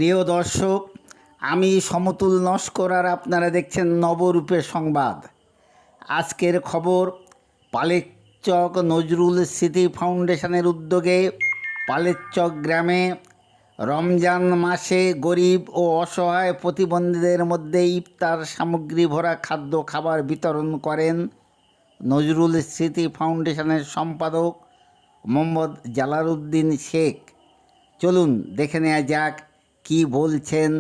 প্রিয় দর্শক, আমি সমতুল নস্কর আর আপনারা দেখছেন নবরূপের সংবাদ। আজকের খবর, পালেকচক নজরুল স্মৃতি ফাউন্ডেশনের উদ্যোগে পালেকচক গ্রামে রমজান মাসে গরিব ও অসহায় প্রতিবন্ধীদের মধ্যে ইফতার সামগ্রী ভরা খাদ্য খাবার বিতরণ করেন নজরুল স্মৃতি ফাউন্ডেশনের সম্পাদক মোহাম্মদ জালালউদ্দিন শেখ। চলুন দেখে নেওয়া যাক কি বলছেন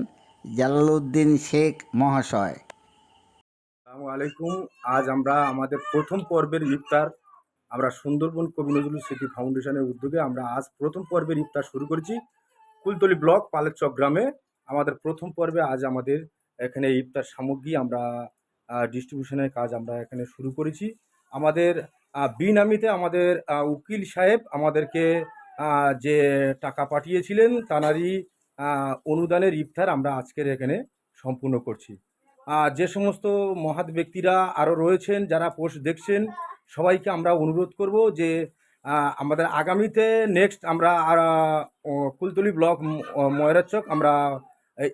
জালালউদ্দিন শেখ মহাশয়। আসসালামু আলাইকুম। আজ আমরা আমাদের প্রথম পর্বের ইফতার আমরা সুন্দরবন কবি নজরুল স্মৃতি ফাউন্ডেশনের উদ্যোগে আমরা আজ প্রথম পর্বের ইফতার শুরু করেছি কুলতলি ব্লক পালেকচক গ্রামে। আমাদের প্রথম পর্বে আজ আমাদের এখানে ইফতার সামগ্রী আমরা ডিস্ট্রিবিউশনের কাজ আমরা এখানে শুরু করেছি। আমাদের বিনামিতে আমাদের উকিল সাহেব আমাদেরকে যে টাকা পাঠিয়েছিলেন তানারই অনুদানের ইফতার আমরা আজকের এখানে সম্পূর্ণ করছি। যে সমস্ত মহৎ ব্যক্তিরা আরও রয়েছেন যারা পোস্ট দেখছেন, সবাইকে আমরা অনুরোধ করব যে আমাদের আগামীতে নেক্সট আমরা কুলতলি ব্লক ময়রাচক আমরা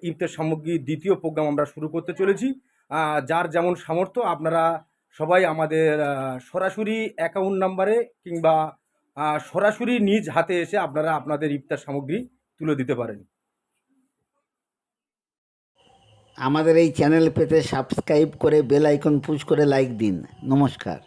ইফতার সামগ্রী দ্বিতীয় প্রোগ্রাম আমরা শুরু করতে চলেছি। যার যেমন সামর্থ্য আপনারা সবাই আমাদের সরাসরি অ্যাকাউন্ট নাম্বারে কিংবা সরাসরি নিজ হাতে এসে আপনারা আপনাদের ইফতার সামগ্রী তুলে দিতে পারেন। আমাদের এই চ্যানেল পেতে সাবস্ক্রাইব করে বেল আইকন পুশ করে লাইক দিন। নমস্কার।